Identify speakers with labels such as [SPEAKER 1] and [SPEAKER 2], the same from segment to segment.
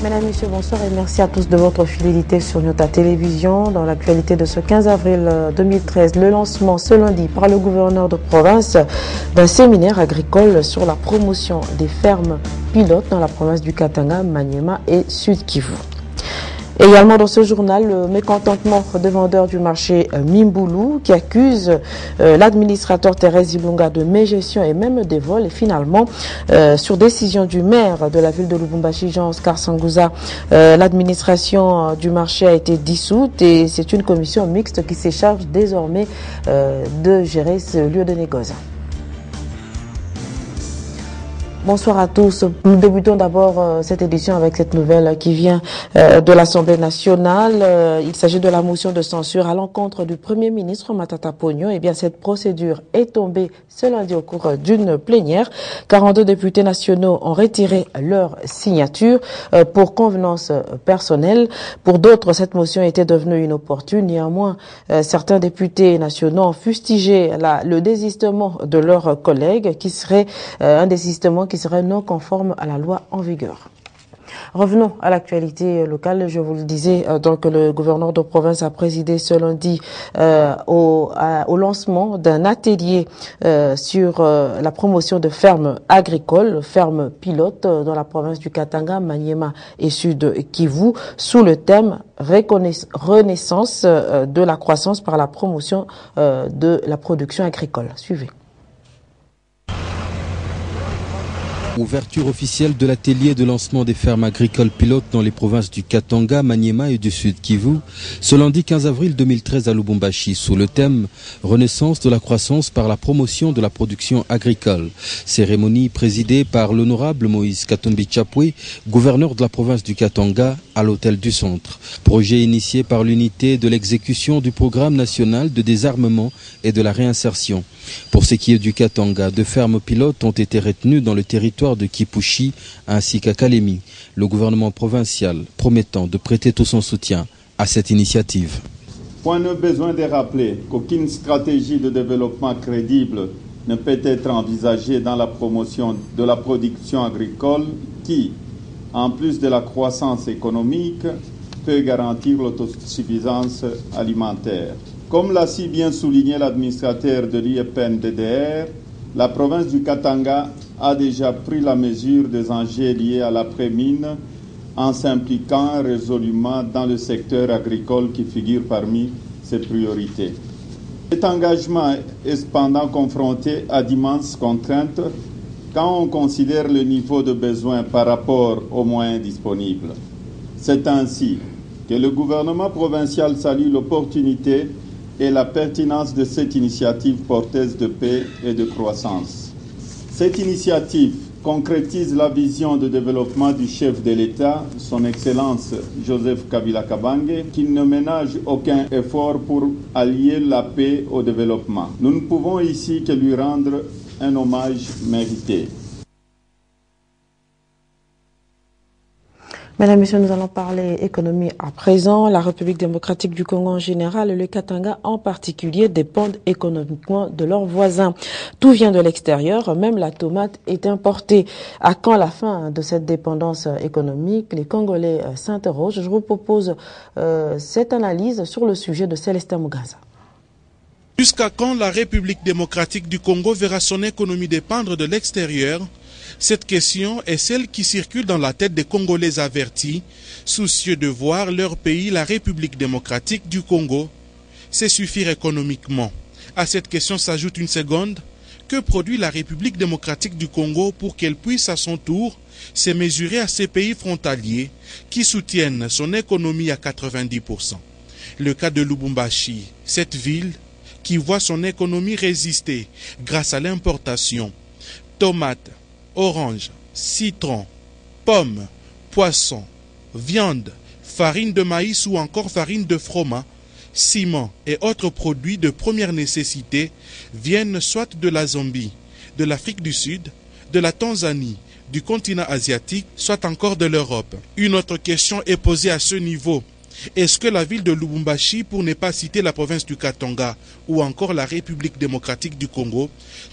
[SPEAKER 1] Mesdames, Messieurs, bonsoir et merci à tous de votre fidélité sur Nyota Télévision. Dans l'actualité de ce 15 avril 2013, le lancement ce lundi par le gouverneur de province d'un séminaire agricole sur la promotion des fermes pilotes dans la province du Katanga, Maniema et Sud Kivu. Également dans ce journal, le mécontentement des vendeurs du marché Mimboulou qui accuse l'administrateur Thérèse Ilunga de mégestion et même des vols. Et finalement, sur décision du maire de la ville de Lubumbashi, Jean-Oscar Sangouza, l'administration du marché a été dissoute et c'est une commission mixte qui se charge désormais de gérer ce lieu de négoce. Bonsoir à tous. Nous débutons d'abord cette édition avec cette nouvelle qui vient de l'Assemblée nationale. Il s'agit de la motion de censure à l'encontre du Premier ministre Matata Ponyo. Eh bien, cette procédure est tombée ce lundi au cours d'une plénière. 42 députés nationaux ont retiré leur signature pour convenance personnelle. Pour d'autres, cette motion était devenue inopportune. Néanmoins, certains députés nationaux ont fustigé le désistement de leurs collègues qui serait un désistement qui serait non conforme à la loi en vigueur. Revenons à l'actualité locale. Je vous le disais, donc le gouverneur de province a présidé ce lundi au lancement d'un atelier sur la promotion de fermes agricoles, fermes pilotes dans la province du Katanga, Maniema et Sud Kivu, sous le thème Renaissance de la croissance par la promotion de la production agricole. Suivez.
[SPEAKER 2] Ouverture officielle de l'atelier de lancement des fermes agricoles pilotes dans les provinces du Katanga, Maniema et du Sud Kivu, ce lundi 15 avril 2013 à Lubumbashi, sous le thème Renaissance de la croissance par la promotion de la production agricole. Cérémonie présidée par l'honorable Moïse Katumbi Chapwe, gouverneur de la province du Katanga, à l'hôtel du Centre. Projet initié par l'unité de l'exécution du programme national de désarmement et de la réinsertion. Pour ce qui est du Katanga, deux fermes pilotes ont été retenues dans le territoire de Kipushi ainsi qu'à Kalemi, le gouvernement provincial promettant de prêter tout son soutien à cette initiative.
[SPEAKER 3] Point de besoin de rappeler qu'aucune stratégie de développement crédible ne peut être envisagée dans la promotion de la production agricole qui, en plus de la croissance économique, peut garantir l'autosuffisance alimentaire. Comme l'a si bien souligné l'administrateur de l'IEPN-DDR, la province du Katanga a déjà pris la mesure des enjeux liés à l'après-mine en s'impliquant résolument dans le secteur agricole qui figure parmi ses priorités. Cet engagement est cependant confronté à d'immenses contraintes quand on considère le niveau de besoin par rapport aux moyens disponibles. C'est ainsi que le gouvernement provincial salue l'opportunité et la pertinence de cette initiative porteuse de paix et de croissance. Cette initiative concrétise la vision de développement du chef de l'État, son Excellence Joseph Kabila Kabange, qui ne ménage aucun effort pour allier la paix au développement. Nous ne pouvons ici que lui rendre un hommage mérité.
[SPEAKER 1] Mesdames et Messieurs, nous allons parler économie à présent. La République démocratique du Congo en général et le Katanga en particulier dépendent économiquement de leurs voisins. Tout vient de l'extérieur, même la tomate est importée. À quand la fin de cette dépendance économique? Les Congolais s'interrogent. Je vous propose cette analyse sur le sujet de Célestin Mugaza.
[SPEAKER 4] Jusqu'à quand la République démocratique du Congo verra son économie dépendre de l'extérieur? Cette question est celle qui circule dans la tête des Congolais avertis, soucieux de voir leur pays, la République démocratique du Congo, se suffire économiquement. À cette question s'ajoute une seconde. Que produit la République démocratique du Congo pour qu'elle puisse à son tour se mesurer à ces pays frontaliers qui soutiennent son économie à 90%? Le cas de Lubumbashi, cette ville qui voit son économie résister grâce à l'importation. Tomates, oranges, citrons, pommes, poissons, viande, farine de maïs ou encore farine de froment, ciment et autres produits de première nécessité viennent soit de la Zambie, de l'Afrique du Sud, de la Tanzanie, du continent asiatique, soit encore de l'Europe. Une autre question est posée à ce niveau. Est-ce que la ville de Lubumbashi, pour ne pas citer la province du Katanga ou encore la République démocratique du Congo,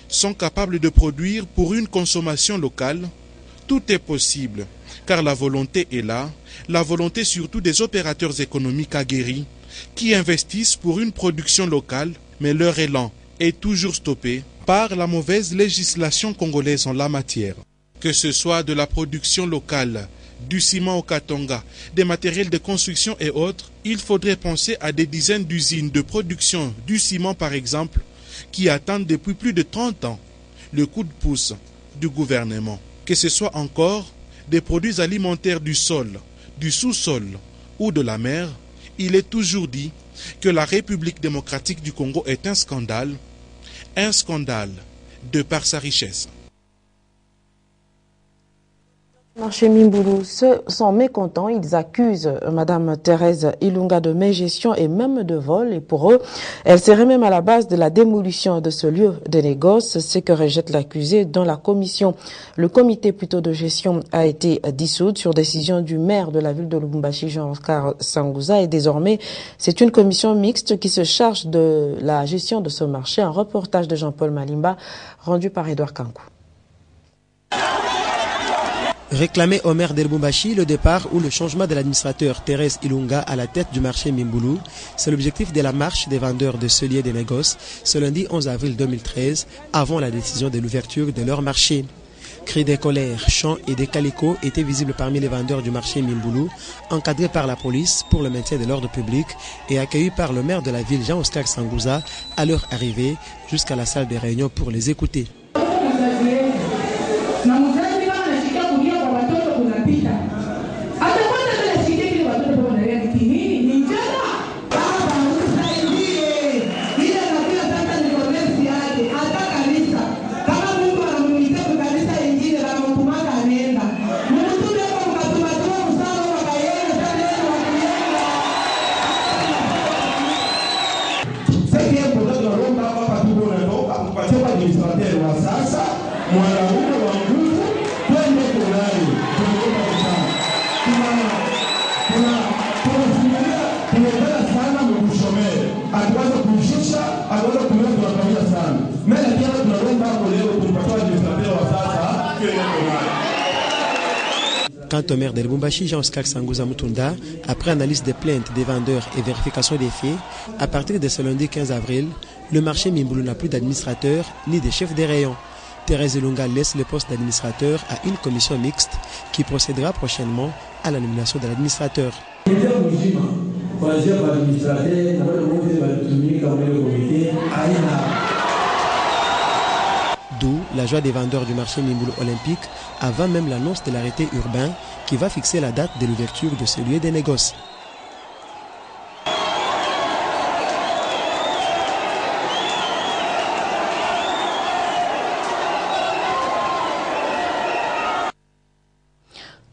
[SPEAKER 4] sont capables de produire pour une consommation locale? Tout est possible, car la volonté est là, la volonté surtout des opérateurs économiques aguerris qui investissent pour une production locale, mais leur élan est toujours stoppé par la mauvaise législation congolaise en la matière. Que ce soit de la production locale, du ciment au Katanga, des matériels de construction et autres, il faudrait penser à des dizaines d'usines de production du ciment par exemple, qui attendent depuis plus de 30 ans le coup de pouce du gouvernement. Que ce soit encore des produits alimentaires du sol, du sous-sol ou de la mer, il est toujours dit que la République démocratique du Congo est un scandale de par sa richesse.
[SPEAKER 1] Marché Mimbulu sont mécontents, ils accusent Madame Thérèse Ilunga de mégestion et même de vol, et pour eux, elle serait même à la base de la démolition de ce lieu de négoce, ce que rejette l'accusé dans la commission. Le comité plutôt de gestion a été dissout sur décision du maire de la ville de Lubumbashi, Jean-Oscar Sangouza, et désormais, c'est une commission mixte qui se charge de la gestion de ce marché. Un reportage de Jean-Paul Malimba rendu par Edouard Kankou.
[SPEAKER 5] Réclamer au maire de Lubumbashi le départ ou le changement de l'administrateur Thérèse Ilunga à la tête du marché Mimbulu, c'est l'objectif de la marche des vendeurs de ce lieu de négoce ce lundi 11 avril 2013, avant la décision de l'ouverture de leur marché. Cris de colère, chants et des calicots étaient visibles parmi les vendeurs du marché Mimbulu, encadrés par la police pour le maintien de l'ordre public et accueillis par le maire de la ville Jean-Oscar Sangouza à leur arrivée jusqu'à la salle de réunion pour les écouter. Quant au maire de Lubumbashi, Jean-Oscar Sangouza Mutunda, après analyse des plaintes des vendeurs et vérification des faits, à partir de ce lundi 15 avril, le marché Mimbulu n'a plus d'administrateur ni de chef de rayon. Thérèse Ilunga laisse le poste d'administrateur à une commission mixte qui procédera prochainement à la nomination de l'administrateur. D'où la joie des vendeurs du marché Mimbulu olympique avant même l'annonce de l'arrêté urbain qui va fixer la date de l'ouverture de ce lieu de négoce.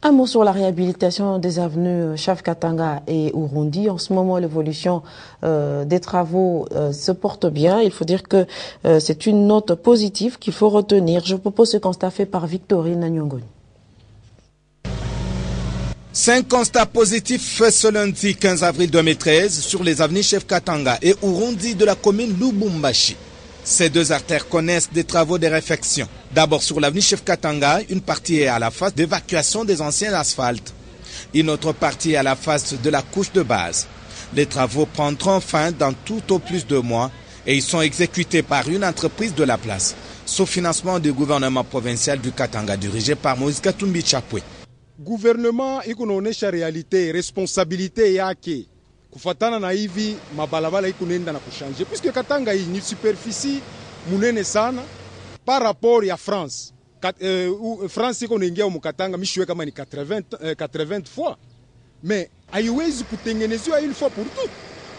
[SPEAKER 1] Un mot sur la réhabilitation des avenues Chaf Katanga et Urundi. En ce moment, l'évolution des travaux se porte bien. Il faut dire que c'est une note positive qu'il faut retenir. Je propose ce constat fait par Victorine Nyongoni.
[SPEAKER 6] 5 constats positifs faits ce lundi 15 avril 2013 sur les avenues Chef Katanga et Urundi de la commune Lubumbashi. Ces deux artères connaissent des travaux de réfection. D'abord sur l'avenue Chef Katanga, une partie est à la phase d'évacuation des anciens asphaltes. Une autre partie est à la phase de la couche de base. Les travaux prendront fin dans tout au plus 2 mois et ils sont exécutés par une entreprise de la place, sous financement du gouvernement provincial du Katanga dirigé par Moïse Katumbi Chapwe.
[SPEAKER 7] Gouvernement ikunaonesha realite responsabilité yake kufatana na hivi mabalabala ikunenda na kushanje puisque Katanga hii ni superficie munene sana par rapport ya France. France iko naingia mu Katanga mishwe kama ni 80 fois, mais haiwezi kutengenezewa une fois pour toutes.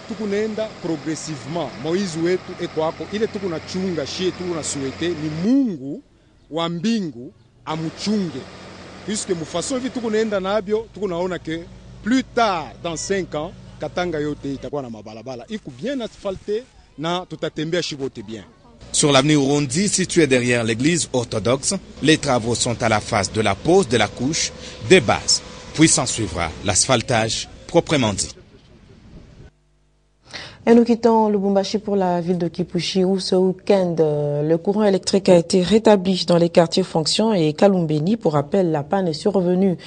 [SPEAKER 7] Tukunaenda progressivement. Moizi wetu ekwako ile tukunachunga shie tukunasuete ni Mungu wa mbingu amuchunge. Puisque mu façon hivi tukunaenda nabyo tukunaona que plus tard dans 5 ans Katanga yote itakuwa na mabalabala iko bien asphalté na tutatembea shibote bien.
[SPEAKER 6] Sur l'avenue Urundi, située derrière l'église orthodoxe, les travaux sont à la phase de la pose de la couche des bases. Puis s'en suivra l'asphaltage proprement dit.
[SPEAKER 1] Et nous quittons Lubumbashi pour la ville de Kipushi où ce week-end, le courant électrique a été rétabli dans les quartiers Fonction et Kalumbeni. Pour rappel, la panne est survenue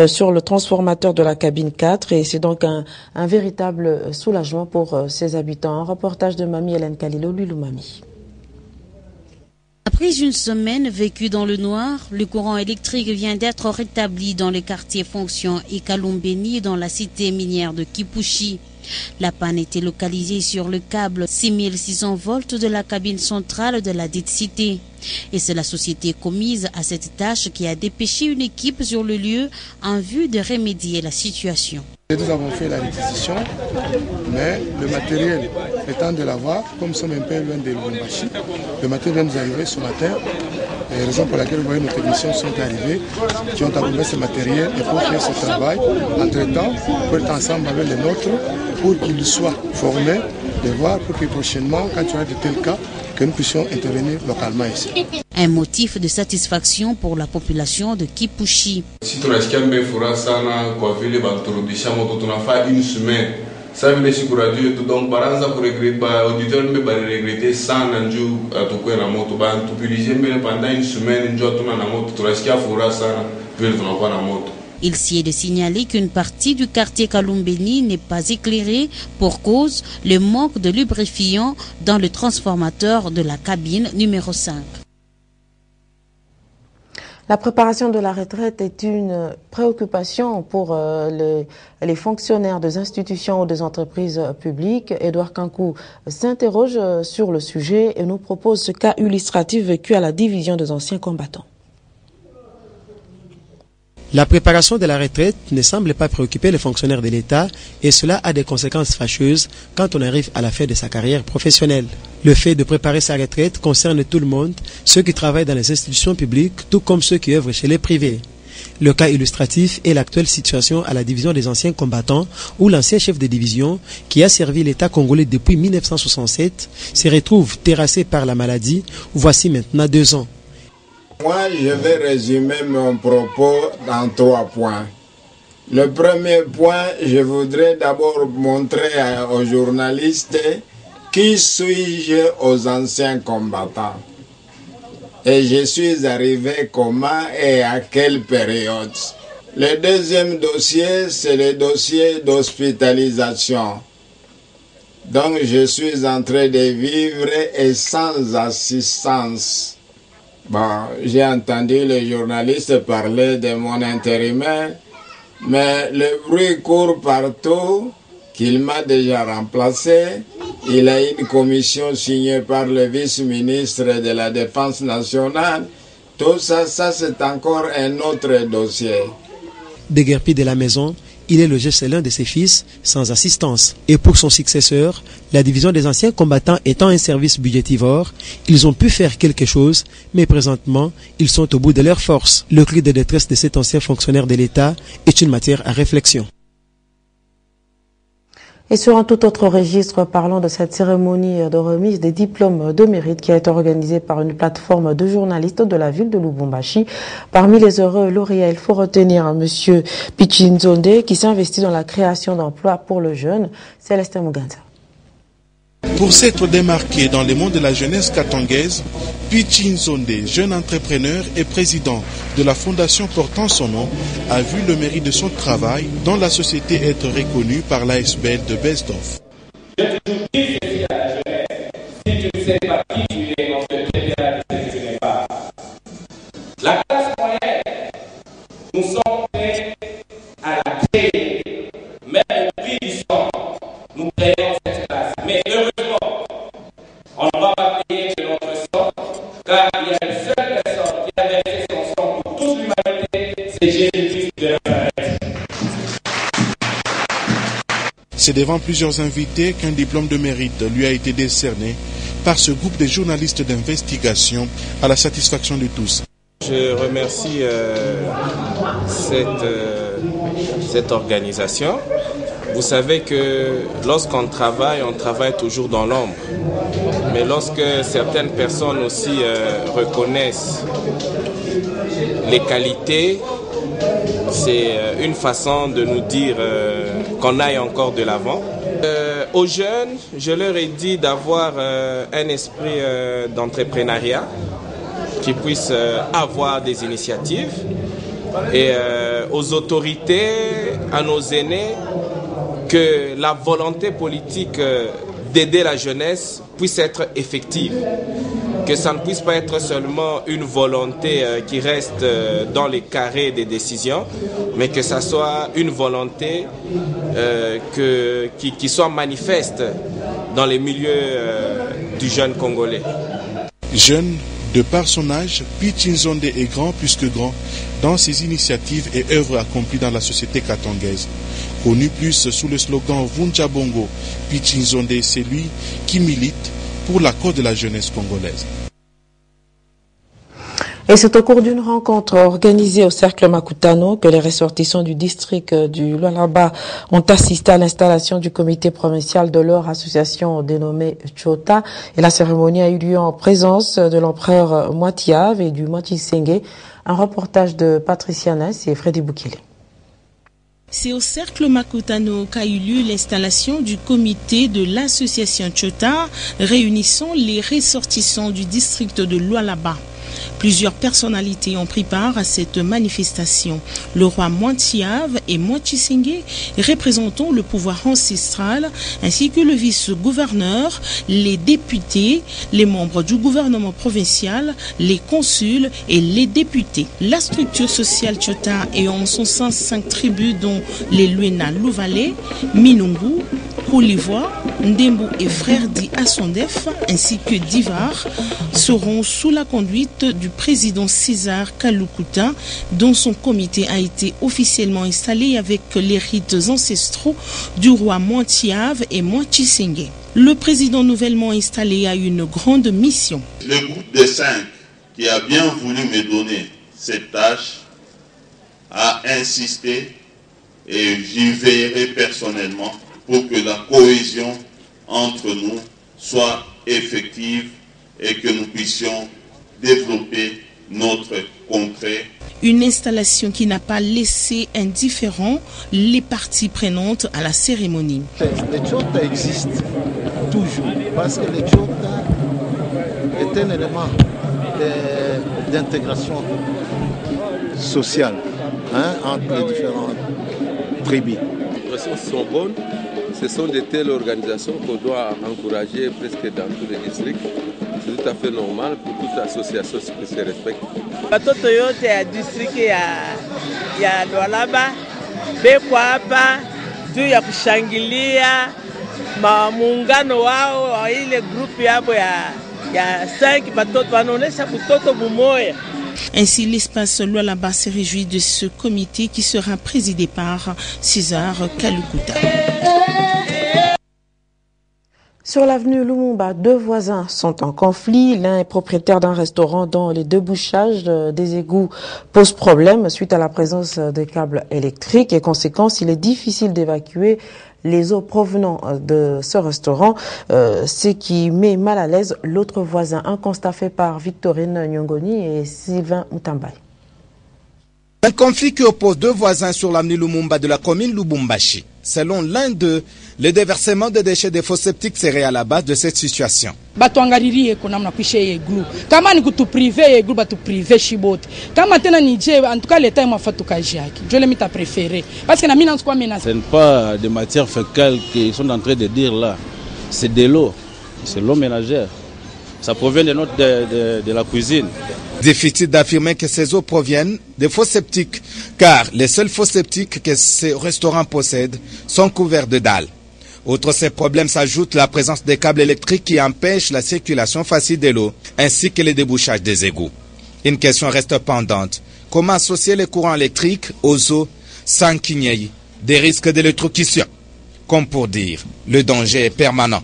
[SPEAKER 1] sur le transformateur de la cabine 4 et c'est donc un véritable soulagement pour ses habitants. Un reportage de Mami Hélène Kalilo, Lulumami.
[SPEAKER 8] Après une semaine vécue dans le noir, le courant électrique vient d'être rétabli dans les quartiers Fonction et Kalumbeni dans la cité minière de Kipushi. La panne était localisée sur le câble 6600 volts de la cabine centrale de la dite cité. Et c'est la société commise à cette tâche qui a dépêché une équipe sur le lieu en vue de remédier la situation.
[SPEAKER 9] Nous avons fait la réquisition, mais le matériel étant de l'avoir, comme nous sommes un peu loin de Lubumbashi, le matériel vient nous arriver ce matin. Et raison pour laquelle vous voyez nos techniciens sont arrivés, qui ont approuvé ce matériel et pour faire ce travail. Entre-temps, pour être ensemble avec les nôtres, pour qu'ils soient formés, de voir pour que prochainement, quand il y aura de tels cas, que nous puissions intervenir localement ici.
[SPEAKER 8] Un motif de satisfaction pour la population de Kipushi.
[SPEAKER 10] Si tunasikia mmefurahi sana kwa vile baturudisha moto tunafaa une semaine. Ça vile siku radio yetu donc baranza ku regret ba auditeur mbe ba regretter sana njoo atukwe na moto ba tupilize mbele pendant une semaine njoo tuna na moto tunasikia furaha sana vile tunakuwa na moto.
[SPEAKER 8] Il s'y est de signaler qu'une partie du quartier Kalumbeni n'est pas éclairée pour cause le manque de lubrifiant dans le transformateur de la cabine numéro 5.
[SPEAKER 1] La préparation de la retraite est une préoccupation pour les fonctionnaires des institutions ou des entreprises publiques. Edouard Kankou s'interroge sur le sujet et nous propose ce cas illustratif vécu à la division des anciens combattants.
[SPEAKER 5] La préparation de la retraite ne semble pas préoccuper les fonctionnaires de l'État et cela a des conséquences fâcheuses quand on arrive à la fin de sa carrière professionnelle. Le fait de préparer sa retraite concerne tout le monde, ceux qui travaillent dans les institutions publiques, tout comme ceux qui œuvrent chez les privés. Le cas illustratif est l'actuelle situation à la division des anciens combattants où l'ancien chef de division, qui a servi l'État congolais depuis 1967, se retrouve terrassé par la maladie, voici maintenant 2 ans.
[SPEAKER 11] Moi, je vais résumer mon propos dans 3 points. Le premier point, je voudrais d'abord montrer aux journalistes qui suis-je aux anciens combattants. Et je suis arrivé comment et à quelle période. Le deuxième dossier, c'est le dossier d'hospitalisation. Donc, je suis en train de vivre et sans assistance. Bon, j'ai entendu les journalistes parler de mon intérimaire, mais le bruit court partout qu'il m'a déjà remplacé. Il a une commission signée par le vice-ministre de la Défense nationale. Tout ça, c'est encore un autre dossier.
[SPEAKER 5] Déguerpi de la maison, il est logé chez l'un de ses fils, sans assistance. Et pour son successeur, la division des anciens combattants étant un service budgétivore, ils ont pu faire quelque chose, mais présentement, ils sont au bout de leurs forces. Le cri de détresse de cet ancien fonctionnaire de l'État est une matière à réflexion.
[SPEAKER 1] Et sur un tout autre registre, parlons de cette cérémonie de remise des diplômes de mérite qui a été organisée par une plateforme de journalistes de la ville de Lubumbashi. Parmi les heureux lauréats, il faut retenir M. Pichinzonde qui s'investit dans la création d'emplois pour le jeune. Célestin Muganza.
[SPEAKER 4] Pour s'être démarqué dans le monde de la jeunesse katangaise, Pichinzonde, jeune entrepreneur et président de la fondation portant son nom, a vu le mérite de son travail dans la société être reconnu par l'ASBL de Besdorf.
[SPEAKER 12] Je toujours dis ceci à la jeunesse, si tu ne sais pas qui tu es, on te traitera de ce que tu n'es pas. La classe moyenne, nous sommes prêts à la créer, même au prix du sang, nous créons cette classe. Mais heureusement, on ne va pas payer que notre sang, car il y a une seule personne qui a versé son sang pour toute l'humanité, c'est Jésus-Christ de Nazareth.
[SPEAKER 4] C'est devant plusieurs invités qu'un diplôme de mérite lui a été décerné par ce groupe de journalistes d'investigation à la satisfaction de tous.
[SPEAKER 13] Je remercie cette organisation. Vous savez que lorsqu'on travaille, on travaille toujours dans l'ombre. Mais lorsque certaines personnes aussi reconnaissent les qualités, c'est une façon de nous dire qu'on aille encore de l'avant. Aux jeunes, je leur ai dit d'avoir un esprit d'entrepreneuriat, qu'ils puissent avoir des initiatives. Et aux autorités, à nos aînés, que la volonté politique d'aider la jeunesse puisse être effective. Que ça ne puisse pas être seulement une volonté qui reste dans les carrés des décisions, mais que ça soit une volonté qui soit manifeste dans les milieux du jeune Congolais.
[SPEAKER 4] Jeune, de par son âge, Pitch Nzonde est grand plus que grand dans ses initiatives et œuvres accomplies dans la société katangaise. Connu plus sous le slogan Vunja Bongo, Pitch Nzonde est celui qui milite pour l'accord de la jeunesse congolaise.
[SPEAKER 1] Et c'est au cours d'une rencontre organisée au Cercle Makutano que les ressortissants du district du Lualaba ont assisté à l'installation du comité provincial de leur association dénommée Chota. Et la cérémonie a eu lieu en présence de l'empereur Moitiave et du Moitisengue. Un reportage de Patricia Ness et Freddy Boukele.
[SPEAKER 14] C'est au Cercle Makutano qu'a eu lieu l'installation du comité de l'association Chota, réunissant les ressortissants du district de Lualaba. Plusieurs personnalités ont pris part à cette manifestation. Le roi Moitiave et Moitisengue, représentant le pouvoir ancestral, ainsi que le vice-gouverneur, les députés, les membres du gouvernement provincial, les consuls et les députés. La structure sociale Chota est en son sein 5 tribus dont les Luena Louvale, Minungu, Koulivoie, Ndembo et Frère Di Assondef, ainsi que Divar, seront sous la conduite du président César Kalukuta, dont son comité a été officiellement installé avec les rites ancestraux du roi Moitiave et Moitisengue. Le président nouvellement installé a une grande mission.
[SPEAKER 15] Le groupe des 5 qui a bien voulu me donner cette tâche a insisté et j'y veillerai personnellement pour que la cohésion entre nous soit effective et que nous puissions développer notre contrée.
[SPEAKER 14] Une installation qui n'a pas laissé indifférents les parties prenantes à la cérémonie.
[SPEAKER 16] Les Chota existent toujours parce que les Chota est un élément d'intégration sociale entre les différentes tribus.
[SPEAKER 17] Les ressources sont bonnes. Ce sont de telles organisations qu'on doit encourager presque dans tous les districts. C'est tout à fait normal pour toute association qui se respecte.
[SPEAKER 18] Watoto yote ya district ya Lualaba beko hapa juu ya kushangilia muungano wao wa ile grupu yabo ya 5 batoto wanaonesha butoto bumoya.
[SPEAKER 14] Ainsi, l'espace Lualaba se réjouit de ce comité qui sera présidé par César Kalukuta.
[SPEAKER 1] Sur l'avenue Lumumba, 2 voisins sont en conflit. L'un est propriétaire d'un restaurant dont les débouchages des égouts posent problème suite à la présence des câbles électriques. Et conséquence, il est difficile d'évacuer les eaux provenant de ce restaurant, ce qui met mal à l'aise l'autre voisin. Un constat fait par Victorine Nyongoni et Sylvain Mutambay.
[SPEAKER 6] Un conflit qui oppose 2 voisins sur l'avenue Lumumba de la commune Lubumbashi. Selon l'un d'eux, le déversement de déchets des fosses septiques serait à la base de cette situation.
[SPEAKER 19] Batuangalirie kuna mnapisha iglu. Kama ni kutuprive iglu batuprive shibote. Kama tena ni je en tout cas l'état m'a tukaji yake. Je l'ai préféré parce que na mina nsikwa menace.
[SPEAKER 20] Ce n'est pas des matières fécales qu'ils sont en train de dire là. C'est de l'eau. C'est l'eau ménagère. Ça provient de la cuisine.
[SPEAKER 6] Difficile d'affirmer que ces eaux proviennent des fosses septiques, car les seuls fosses septiques que ces restaurants possèdent sont couverts de dalles. Outre ces problèmes s'ajoute la présence des câbles électriques qui empêchent la circulation facile de l'eau, ainsi que les débouchages des égouts. Une question reste pendante. Comment associer les courants électriques aux eaux sans qu'il y ait des risques d'électrocution? Comme pour dire, le danger est permanent.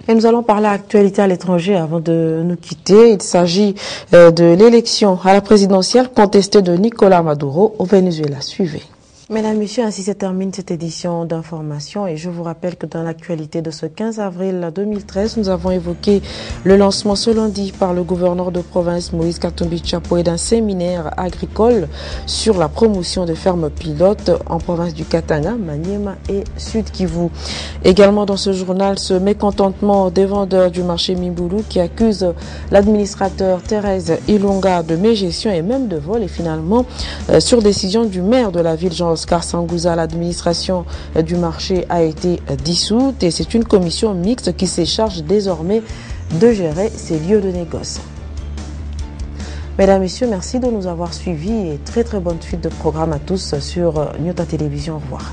[SPEAKER 1] Et nous allons parler actualité à l'étranger avant de nous quitter. Il s'agit de l'élection à la présidentielle contestée de Nicolás Maduro au Venezuela. Suivez. Mesdames, Messieurs, ainsi se termine cette édition d'information et je vous rappelle que dans l'actualité de ce 15 avril 2013, nous avons évoqué le lancement ce lundi par le gouverneur de province Moïse Katumbi Tchapoe d'un séminaire agricole sur la promotion des fermes pilotes en province du Katanga, Maniema et Sud Kivu. Également dans ce journal, ce mécontentement des vendeurs du marché Mimbulu qui accusent l'administrateur Thérèse Ilunga de mégestion et même de vol et finalement, sur décision du maire de la ville, Jean-Oscar Sangouza, l'administration du marché a été dissoute et c'est une commission mixte qui se charge désormais de gérer ces lieux de négoce. Mesdames, Messieurs, merci de nous avoir suivis et très bonne suite de programme à tous sur Nyota Télévision. Au revoir.